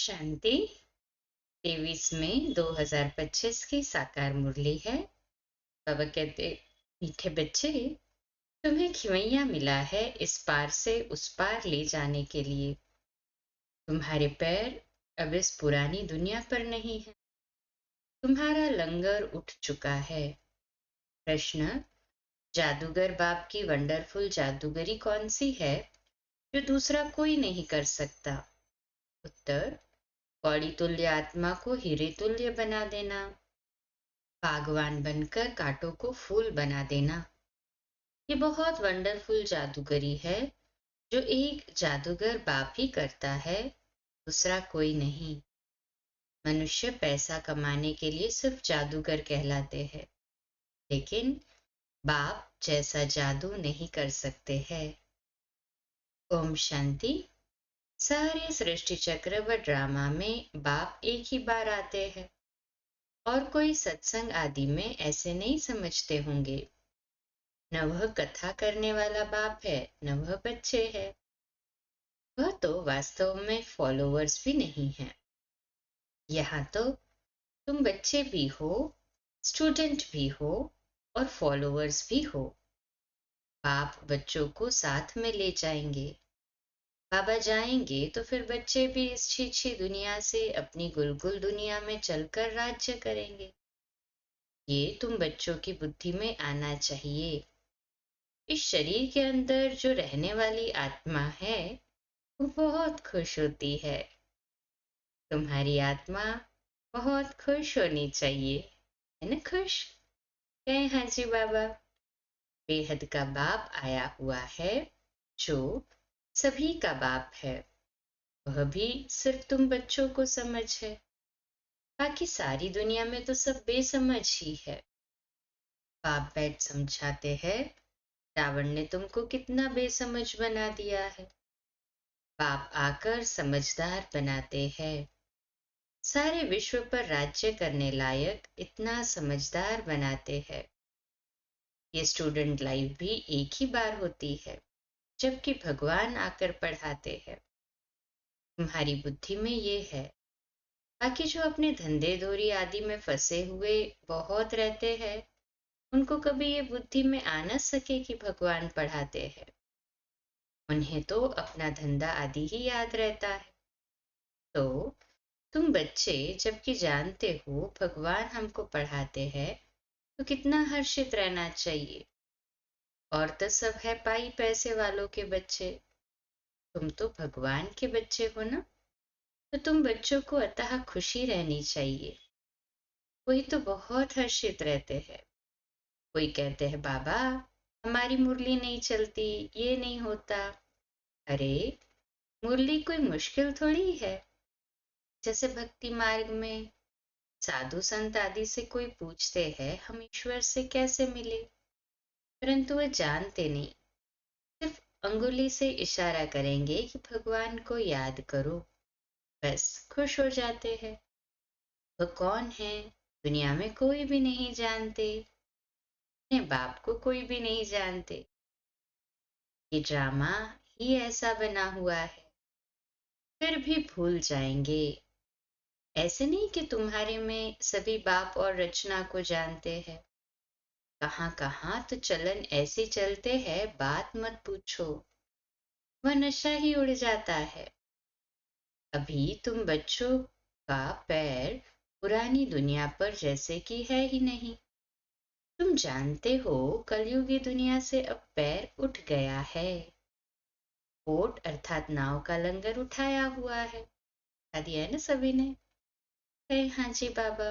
शांति 23 मई 2025 की साकार मुरली है। बाबा कहते, मीठे बच्चे, तुम्हें खिवैया मिला है इस पार से उस पार ले जाने के लिए। तुम्हारे पैर अब इस पुरानी दुनिया पर नहीं है। तुम्हारा लंगर उठ चुका है। प्रश्न, जादूगर बाप की वंडरफुल जादूगरी कौन सी है जो दूसरा कोई नहीं कर सकता? उत्तर, कौड़ी तुल्य आत्मा को हीरे तुल्य बना देना, बागवान बनकर कांटों को फूल बना देना। ये बहुत वंडरफुल जादूगरी है जो एक जादूगर बाप ही करता है, दूसरा कोई नहीं। मनुष्य पैसा कमाने के लिए सिर्फ जादूगर कहलाते हैं, लेकिन बाप जैसा जादू नहीं कर सकते हैं। ओम शांति। सारे सृष्टि चक्र व ड्रामा में बाप एक ही बार आते हैं और कोई सत्संग आदि में ऐसे नहीं समझते होंगे। न वह कथा करने वाला बाप है, न वह बच्चे है। वह तो वास्तव में फॉलोअर्स भी नहीं है। यहाँ तो तुम बच्चे भी हो, स्टूडेंट भी हो और फॉलोअर्स भी हो। बाप बच्चों को साथ में ले जाएंगे। बाबा जाएंगे तो फिर बच्चे भी इस छी दुनिया से अपनी गुलगुल दुनिया में चलकर राज्य करेंगे। ये तुम बच्चों की बुद्धि में आना चाहिए। इस शरीर के अंदर जो रहने वाली आत्मा है वो बहुत खुश होती है। तुम्हारी आत्मा बहुत खुश होनी चाहिए, है ना? खुश कहें हाँ जी बाबा। बेहद का बाप आया हुआ है जो सभी का बाप है। वह भी सिर्फ तुम बच्चों को समझ है, बाकी सारी दुनिया में तो सब बेसमझ ही है। बाप बैठ समझाते हैं, रावण ने तुमको कितना बेसमझ बना दिया है। बाप आकर समझदार बनाते हैं। सारे विश्व पर राज्य करने लायक इतना समझदार बनाते हैं। ये स्टूडेंट लाइफ भी एक ही बार होती है, जबकि भगवान आकर पढ़ाते हैं। तुम्हारी बुद्धि में ये है। बाकी जो अपने धंधे धोरी आदि में फंसे हुए बहुत रहते हैं, उनको कभी ये बुद्धि में आ न सके कि भगवान पढ़ाते हैं। उन्हें तो अपना धंधा आदि ही याद रहता है। तो तुम बच्चे जबकि जानते हो भगवान हमको पढ़ाते हैं, तो कितना हर्षित रहना चाहिए। और तो सब है पाई पैसे वालों के बच्चे, तुम तो भगवान के बच्चे हो ना। तो तुम बच्चों को अतः खुशी रहनी चाहिए। कोई तो बहुत हर्षित रहते हैं। कोई कहते हैं बाबा हमारी मुरली नहीं चलती, ये नहीं होता। अरे मुरली कोई मुश्किल थोड़ी है। जैसे भक्ति मार्ग में साधु संत आदि से कोई पूछते हैं हम ईश्वर से कैसे मिले, परंतु वह जानते नहीं। सिर्फ अंगुली से इशारा करेंगे कि भगवान को याद करो, बस खुश हो जाते हैं। वह कौन है दुनिया में कोई भी नहीं जानते, अपने बाप को कोई भी नहीं जानते। ये ड्रामा ही ऐसा बना हुआ है, फिर भी भूल जाएंगे। ऐसे नहीं कि तुम्हारे में सभी बाप और रचना को जानते हैं। कहाँ कहाँ तो चलन ऐसे चलते हैं, बात मत पूछो। वह नशा ही उड़ जाता है। अभी तुम बच्चों का पैर पुरानी दुनिया पर जैसे कि है ही नहीं। तुम जानते हो कलयुगी दुनिया से अब पैर उठ गया है। बोट अर्थात नाव का लंगर उठाया हुआ है। बता दिया है ना सभी ने? हाँ जी बाबा।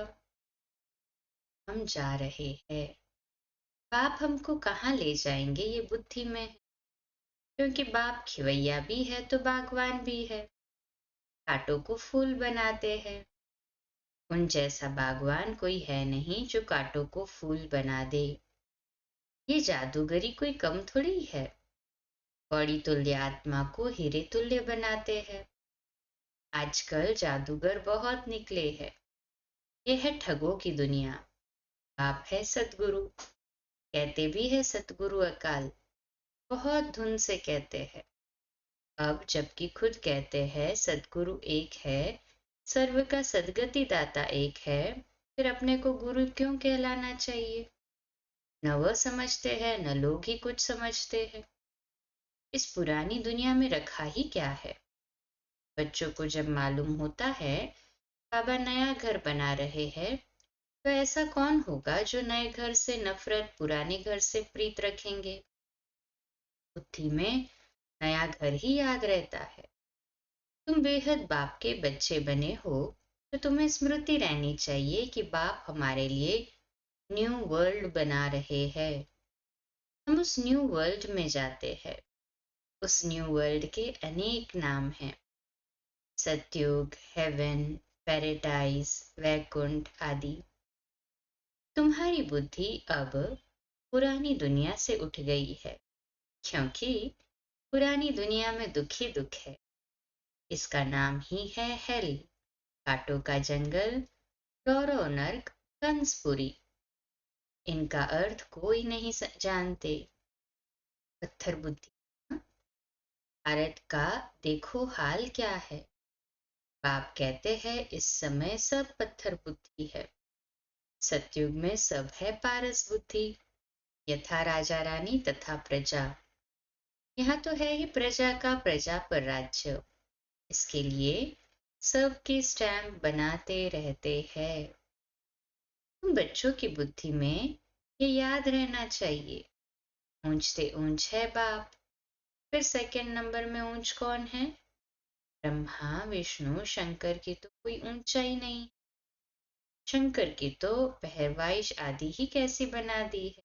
हम जा रहे हैं। बाप हमको कहाँ ले जाएंगे ये बुद्धि में है, क्योंकि बाप खिवैया भी है तो बागवान भी है। कांटों को फूल बनाते हैं। उन जैसा बागवान कोई है नहीं जो कांटों को फूल बना दे। ये जादूगरी कोई कम थोड़ी है। कौड़ी तुल्य आत्मा को हीरे तुल्य बनाते हैं। आजकल जादूगर बहुत निकले हैं। ये है ठगों की दुनिया। बाप है सतगुरु, कहते भी है सतगुरु अकाल, बहुत धुन से कहते हैं। अब जबकि खुद कहते हैं सतगुरु एक है, सर्व का सद्गति दाता एक है, फिर अपने को गुरु क्यों कहलाना चाहिए? न वह समझते हैं न लोग ही कुछ समझते हैं। इस पुरानी दुनिया में रखा ही क्या है? बच्चों को जब मालूम होता है बाबा नया घर बना रहे हैं, तो ऐसा कौन होगा जो नए घर से नफरत, पुराने घर से प्रीत रखेंगे? बुद्धि में नया घर ही याद रहता है। तुम बेहद बाप के बच्चे बने हो, तो तुम्हें स्मृति रहनी चाहिए कि बाप हमारे लिए न्यू वर्ल्ड बना रहे हैं। हम उस न्यू वर्ल्ड में जाते हैं। उस न्यू वर्ल्ड के अनेक नाम हैं। सतयुग, हेवन, पैराडाइज, वैकुंठ आदि। तुम्हारी बुद्धि अब पुरानी दुनिया से उठ गई है, क्योंकि पुरानी दुनिया में दुख ही दुख है। इसका नाम ही है हेल, कांटों का जंगल, रौरव नर्क, कंसपुरी। इनका अर्थ कोई नहीं जानते। पत्थर बुद्धि। भारत का देखो हाल क्या है। बाप कहते हैं इस समय सब पत्थर बुद्धि है। सतयुग में सब है पारस बुद्धि, यथा राजा रानी तथा प्रजा। यहाँ तो है ही प्रजा का प्रजा पर राज्य। इसके लिए सबकी स्टैम्प बनाते रहते हैं। तुम बच्चों की बुद्धि में ये याद रहना चाहिए, ऊंच से ऊंच है बाप। फिर सेकंड नंबर में ऊंच कौन है? ब्रह्मा, विष्णु, शंकर की तो कोई ऊंचाई नहीं। शंकर की तो पहरवाइश आदि ही कैसी बना दी है।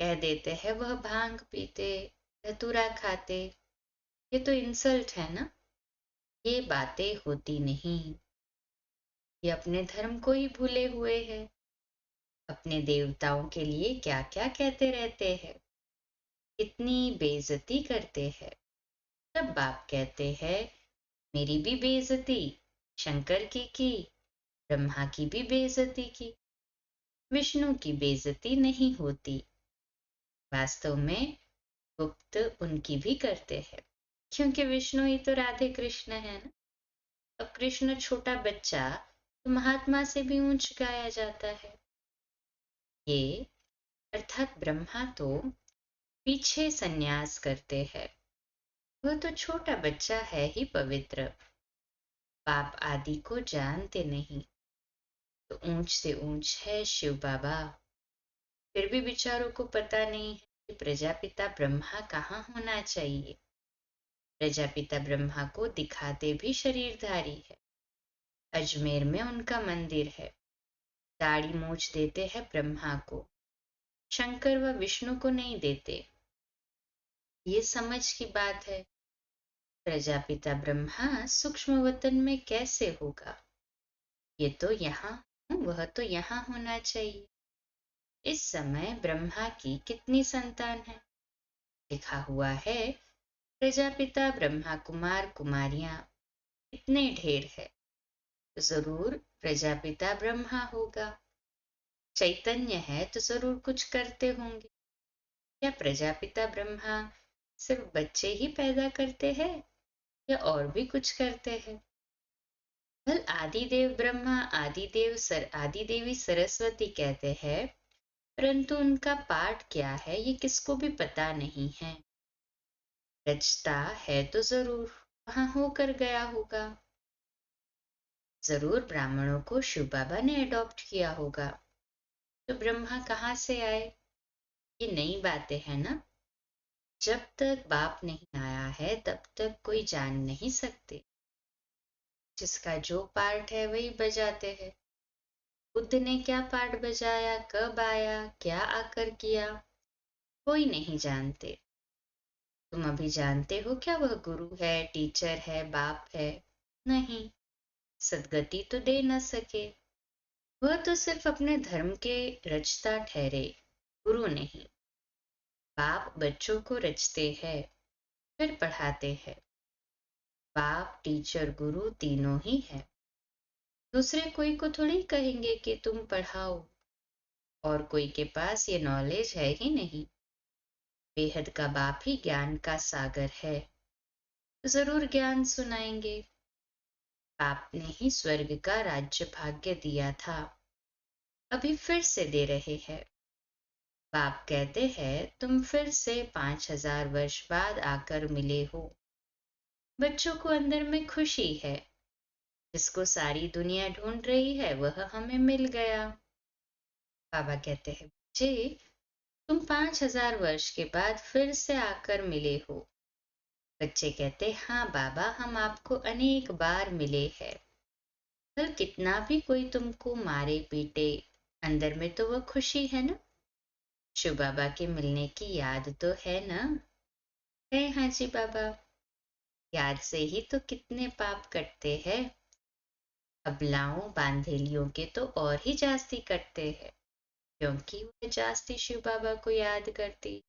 कह देते हैं वह भांग पीते, धतूरा खाते। ये तो इंसल्ट है ना। ये बातें होती नहीं। ये अपने धर्म को ही भूले हुए हैं। अपने देवताओं के लिए क्या क्या कहते रहते हैं, कितनी बेइज्जती करते हैं। तब बाप कहते हैं मेरी भी बेइज्जती शंकर की, ब्रह्मा की भी बेइज्जती की, विष्णु की बेइज्जती नहीं होती। वास्तव में गुप्त उनकी भी करते हैं, क्योंकि विष्णु ही तो राधे कृष्ण है ना। अब कृष्ण छोटा बच्चा तो महात्मा से भी ऊंच गाया जाता है। ये अर्थात ब्रह्मा तो पीछे संन्यास करते हैं। वह तो छोटा बच्चा है ही पवित्र, पाप आदि को जानते नहीं। तो ऊंच से ऊंच है शिव बाबा। फिर भी बेचारों को पता नहीं है कि प्रजापिता ब्रह्मा कहाँ होना चाहिए। प्रजापिता ब्रह्मा को दिखाते भी शरीरधारी है। अजमेर में उनका मंदिर है। दाढ़ी मूछ देते हैं ब्रह्मा को, शंकर व विष्णु को नहीं देते। ये समझ की बात है। प्रजापिता ब्रह्मा सूक्ष्म वतन में कैसे होगा? ये तो यहाँ, वह तो यहाँ होना चाहिए। इस समय ब्रह्मा की कितनी संतान है? लिखा हुआ है प्रजापिता ब्रह्मा कुमार कुमारियां इतने ढेर है, तो जरूर प्रजापिता ब्रह्मा होगा। चैतन्य है तो जरूर कुछ करते होंगे। क्या प्रजापिता ब्रह्मा सिर्फ बच्चे ही पैदा करते हैं या और भी कुछ करते हैं? कल आदिदेव ब्रह्मा, आदिदेवी सरस्वती कहते हैं, परंतु उनका पाठ क्या है ये किसको भी पता नहीं है। रचता है तो जरूर वहां होकर गया होगा। जरूर ब्राह्मणों को शिव बाबा ने अडॉप्ट किया होगा। तो ब्रह्मा कहाँ से आए? ये नई बातें हैं ना। जब तक बाप नहीं आया है तब तक कोई जान नहीं सकते। जिसका जो पार्ट है वही बजाते हैं। बुद्ध ने क्या पार्ट बजाया, कब आया, क्या आकर किया, कोई नहीं जानते। तुम अभी जानते हो क्या वह गुरु है, टीचर है, बाप है? नहीं। सदगति तो दे न सके। वह तो सिर्फ अपने धर्म के रचता ठहरे, गुरु नहीं। बाप बच्चों को रचते हैं, फिर पढ़ाते हैं। बाप, टीचर, गुरु तीनों ही है। दूसरे कोई को थोड़ी कहेंगे कि तुम पढ़ाओ। और कोई के पास ये नॉलेज है ही नहीं। बेहद का बाप ही ज्ञान का सागर है, तो जरूर ज्ञान सुनाएंगे। आपने ही स्वर्ग का राज्य भाग्य दिया था, अभी फिर से दे रहे हैं। बाप कहते हैं तुम फिर से 5000 वर्ष बाद आकर मिले हो। बच्चों को अंदर में खुशी है, जिसको सारी दुनिया ढूंढ रही है वह हमें मिल गया। बाबा कहते हैं बच्चे, तुम 5000 वर्ष के बाद फिर से आकर मिले हो। बच्चे कहते हाँ बाबा, हम आपको अनेक बार मिले हैं। कल कितना भी कोई तुमको मारे पीटे, अंदर में तो वह खुशी है ना। शिव बाबा के मिलने की याद तो है ना। है हाँ जी बाबा, याद से ही तो कितने पाप कटते हैं। अबलाओं बांधेलियों के तो और ही जास्ती कटते हैं, क्योंकि वह जास्ती शिव बाबा को याद करती।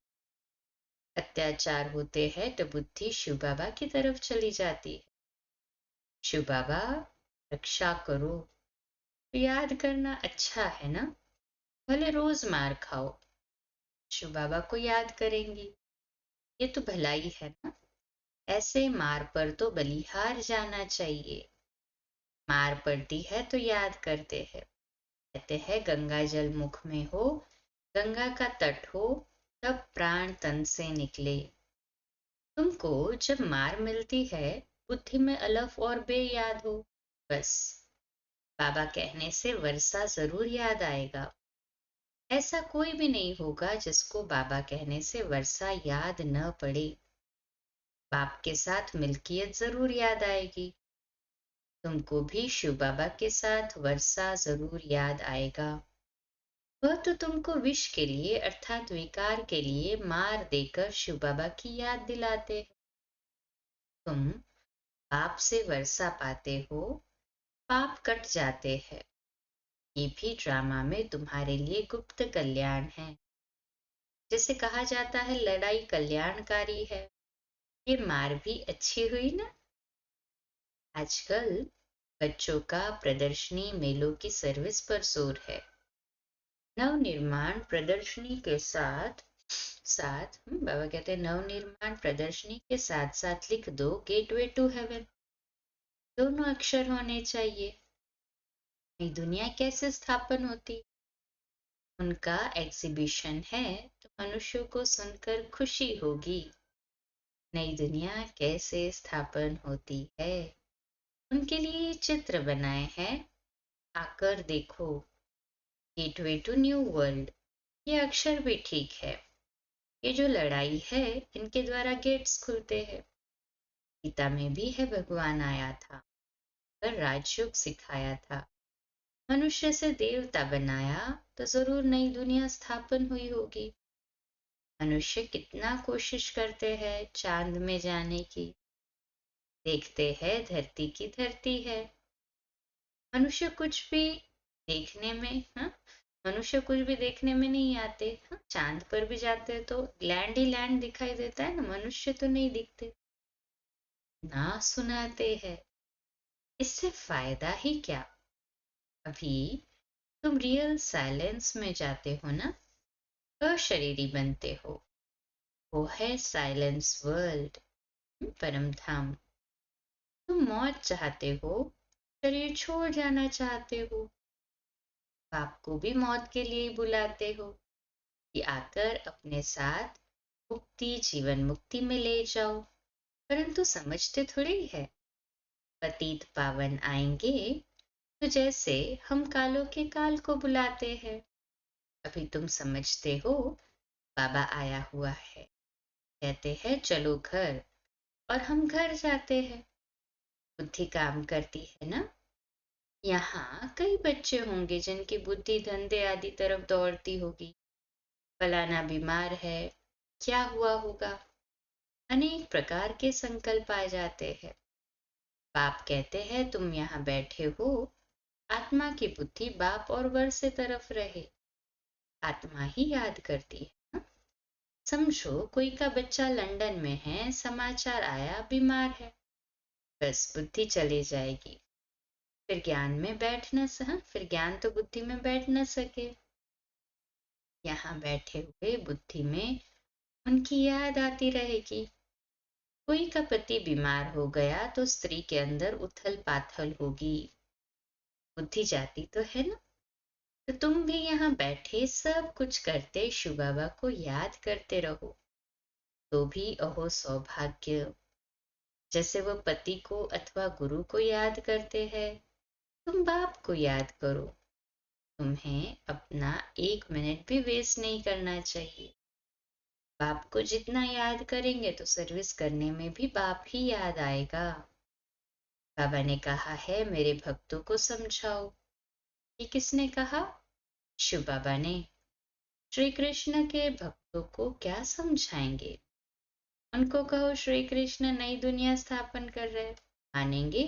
अत्याचार होते हैं तो बुद्धि शिव बाबा की तरफ चली जाती है। शिव बाबा रक्षा करो, तो याद करना अच्छा है ना। भले रोज मार खाओ, शिव बाबा को याद करेंगी, ये तो भलाई है ना। ऐसे मार पर तो बलिहार जाना चाहिए। मार पड़ती है तो याद करते हैं। कहते हैं गंगा जल मुख में हो, गंगा का तट हो, तब प्राण तन से निकले। तुमको जब मार मिलती है, बुद्धि में अलफ और बे याद हो, बस बाबा कहने से वर्षा जरूर याद आएगा। ऐसा कोई भी नहीं होगा जिसको बाबा कहने से वर्षा याद न पड़े। बाप के साथ मिल्कियत जरूर याद आएगी। तुमको भी शिव बाबा के साथ वर्षा जरूर याद आएगा। वह तो तुमको विष के लिए अर्थात विकार के लिए मार देकर शिव बाबा की याद दिलाते हैं। तुम पाप से वर्षा पाते हो, पाप कट जाते हैं। ये भी ड्रामा में तुम्हारे लिए गुप्त कल्याण है। जैसे कहा जाता है लड़ाई कल्याणकारी है, ये मार भी अच्छी हुई ना। आजकल बच्चों का प्रदर्शनी मेलों की सर्विस पर जोर है। नवनिर्माण प्रदर्शनी के साथ साथ बाबा कहते हैं नवनिर्माण प्रदर्शनी के साथ साथ लिख दो गेटवे टू हेवन। दोनों अक्षर होने चाहिए। नई दुनिया कैसे स्थापन होती, उनका एग्जीबिशन है, तो मनुष्यों को सुनकर खुशी होगी। नई दुनिया कैसे स्थापन होती है, उनके लिए चित्र बनाए हैं, आकर देखो। गेटवे टू न्यू वर्ल्ड, ये अक्षर भी ठीक है। ये जो लड़ाई है, इनके द्वारा गेट्स खुलते हैं। गीता में भी है भगवान आया था, पर राजयोग सिखाया था। मनुष्य से देवता बनाया तो जरूर नई दुनिया स्थापन हुई होगी। मनुष्य कितना कोशिश करते हैं चांद में जाने की, देखते हैं धरती की धरती है। मनुष्य कुछ भी देखने में हाँ, मनुष्य कुछ भी देखने में नहीं आते। हाँ, चांद पर भी जाते हैं तो लैंड ही लैंड दिखाई देता है ना, मनुष्य तो नहीं दिखते। ना सुनाते हैं, इससे फायदा ही क्या। अभी तुम रियल साइलेंस में जाते हो ना, अशरीरी बनते हो। वो है साइलेंस वर्ल्ड, परम धाम। तुम मौत चाहते हो, शरीर छोड़ जाना चाहते हो। बाप को भी मौत के लिए ही बुलाते हो कि आकर अपने साथ मुक्ति जीवन मुक्ति में ले जाओ। परंतु समझते थोड़ी है। पतित पावन आएंगे तो जैसे हम कालों के काल को बुलाते हैं। अभी तुम समझते हो बाबा आया हुआ है, कहते हैं चलो घर, और हम घर जाते हैं। बुद्धि काम करती है ना। यहाँ कई बच्चे होंगे जिनकी बुद्धि धंधे आदि तरफ दौड़ती होगी। फलाना बीमार है, क्या हुआ होगा, अनेक प्रकार के संकल्प आ जाते हैं। बाप कहते हैं तुम यहाँ बैठे हो, आत्मा की बुद्धि बाप और वर से तरफ रहे। आत्मा ही याद करती है ना? समझो कोई का बच्चा लंदन में है, समाचार आया बीमार है, बस बुद्धि चली जाएगी। फिर ज्ञान में बैठ न हाँ, फिर ज्ञान तो बुद्धि में बैठ न सके। यहाँ बैठे हुए बुद्धि में उनकी याद आती रहेगी। कोई का पति बीमार हो गया तो स्त्री के अंदर उथल पाथल होगी। बुद्धि जाती तो है ना। तो तुम भी यहाँ बैठे सब कुछ करते शिव बाबा को याद करते रहो, तो भी अहो सौभाग्य। जैसे वो पति को अथवा गुरु को याद करते हैं, तुम बाप को याद करो। तुम्हें अपना 1 मिनट भी वेस्ट नहीं करना चाहिए। बाप को जितना याद करेंगे तो सर्विस करने में भी बाप ही याद आएगा। बाबा ने कहा है मेरे भक्तों को समझाओ। ये किसने कहा? शिव बाबा ने। श्री कृष्ण के भक्तों को क्या समझाएंगे? उनको कहो श्री कृष्ण नई दुनिया स्थापन कर रहे, मानेंगे?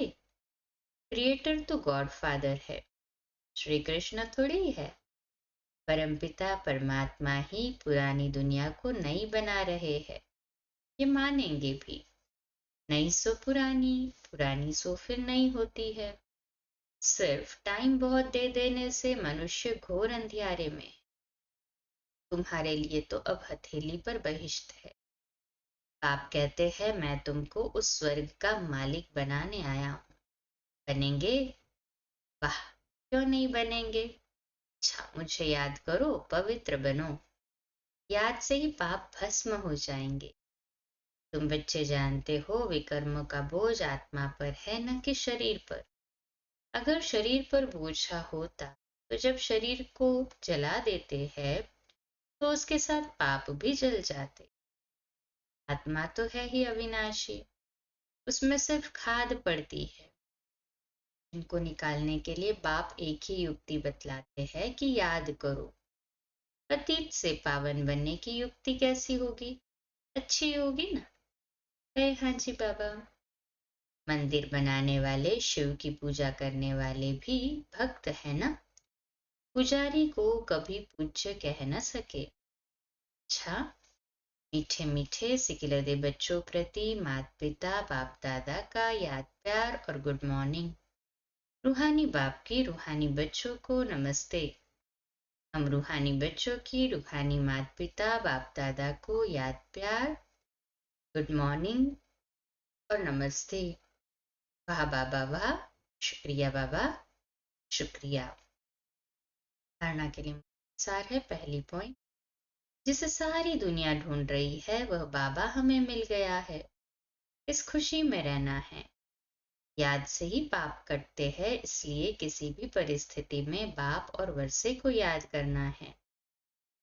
क्रिएटर तो गॉड फादर है, श्री कृष्ण थोड़ी ही है। परमपिता परमात्मा ही पुरानी दुनिया को नई बना रहे हैं, ये मानेंगे भी। नई सो पुरानी, पुरानी सो फिर नई होती है। सिर्फ टाइम बहुत दे देने से मनुष्य घोर अंधियारे में। तुम्हारे लिए तो अब हथेली पर बहिष्ट है। आप कहते हैं मैं तुमको उस स्वर्ग का मालिक बनाने आया हूं, बनेंगे? वाह, क्यों नहीं बनेंगे। अच्छा मुझे याद करो, पवित्र बनो। याद से ही पाप भस्म हो जाएंगे। तुम बच्चे जानते हो विकर्मों का बोझ आत्मा पर है न कि शरीर पर। अगर शरीर पर बोझा होता तो जब शरीर को जला देते हैं तो उसके साथ पाप भी जल जाते। आत्मा तो है ही अविनाशी, उसमें सिर्फ खाद पड़ती है। इनको निकालने के लिए बाप एक ही युक्ति बतलाते हैं कि याद करो। अतीत से पावन बनने की युक्ति कैसी होगी? अच्छी होगी ना? हाँ जी बाबा। मंदिर बनाने वाले शिव की पूजा करने वाले भी भक्त है ना। पुजारी को कभी पूज्य कह न सके। अच्छा, मीठे मीठे सिकिलदे बच्चों प्रति माता पिता बाप दादा का याद प्यार और गुड मॉर्निंग। रूहानी बाप की रूहानी बच्चों को नमस्ते। हम रूहानी बच्चों की रूहानी माता पिता बाप दादा को याद प्यार, गुड मॉर्निंग और नमस्ते। वाह बाबा वाह, शुक्रिया बाबा, शुक्रिया। धारणा के लिए सार है पहली पॉइंट, जिसे सारी दुनिया ढूंढ रही है वह बाबा हमें मिल गया है। इस खुशी में रहना है। याद से ही पाप कटते हैं, इसलिए किसी भी परिस्थिति में बाप और वर्षे को याद करना है।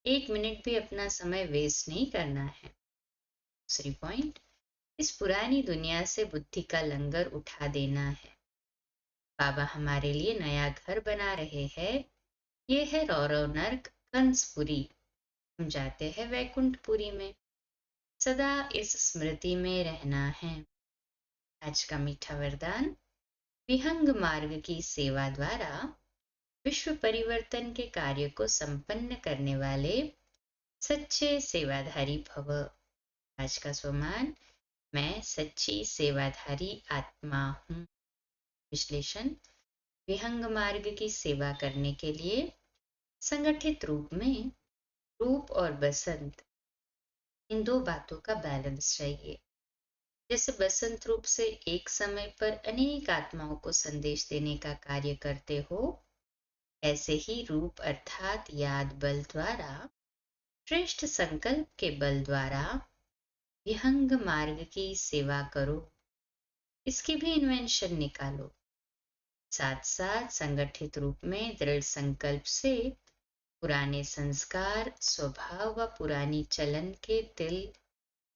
1 मिनट भी अपना समय वेस्ट नहीं करना है। दूसरी पॉइंट, इस पुरानी दुनिया से बुद्धि का लंगर उठा देना है। बाबा हमारे लिए नया घर बना रहे हैं। ये है रौरव नर्क कंसपुरी। हम जाते हैं वैकुंठपुरी में। सदा इस स्मृति में रहना है। आज का मीठा वरदान, विहंग मार्ग की सेवा द्वारा विश्व परिवर्तन के कार्य को संपन्न करने वाले सच्चे सेवाधारी भव। आज का स्वमान, मैं सच्ची सेवाधारी आत्मा हूँ। विश्लेषण, विहंग मार्ग की सेवा करने के लिए संगठित रूप में रूप और बसंत, इन दो बातों का बैलेंस चाहिए। जैसे बसंत रूप से एक समय पर अनेक आत्माओं को संदेश देने का कार्य करते हो, ऐसे ही रूप अर्थात याद बल द्वारा, श्रेष्ठ संकल्प के बल द्वारा विहंग मार्ग की सेवा करो। इसकी भी इन्वेंशन निकालो। साथ साथ संगठित रूप में दृढ़ संकल्प से पुराने संस्कार, स्वभाव व पुरानी चलन के तिल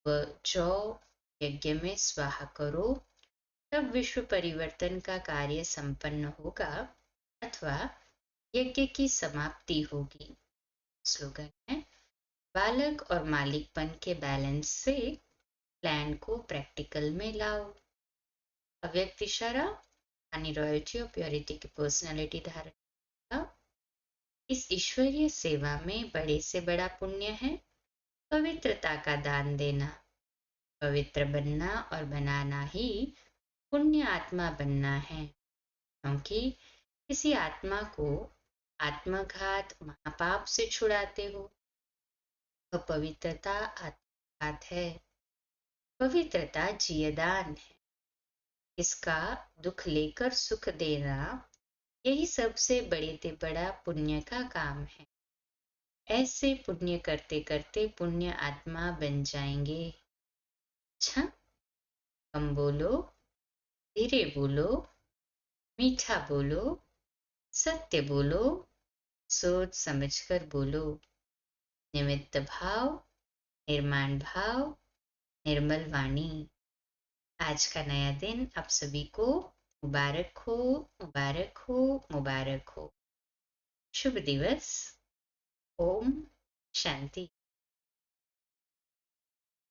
व जौ यज्ञ में स्वाहा करो। तब विश्व परिवर्तन का कार्य संपन्न होगा अथवा यज्ञ की समाप्ति होगी। स्लोगन है, बालक और मालिकपन के बैलेंस से प्लान को प्रैक्टिकल में लाओ। अव्यक्त इशारा, यानी रॉयल्टी और प्योरिटी की पर्सनालिटी धारण का। इस ईश्वरीय सेवा में बड़े से बड़ा पुण्य है पवित्रता का दान देना। पवित्र बनना और बनाना ही पुण्य आत्मा बनना है, क्योंकि किसी आत्मा को आत्मघात महापाप से छुड़ाते हो। अपवित्रता आत्मघात है। पवित्रता जियदान है। इसका दुख लेकर सुख देना, यही सबसे बड़े से बड़ा पुण्य का काम है। ऐसे पुण्य करते करते पुण्य आत्मा बन जाएंगे। अच्छा, कम बोलो, धीरे बोलो, मीठा बोलो, सत्य बोलो, सोच समझकर बोलो। निमित्त भाव, निर्माण भाव, निर्मल वाणी। आज का नया दिन आप सभी को मुबारक हो, मुबारक हो, मुबारक हो। शुभ दिवस। ओम शांति।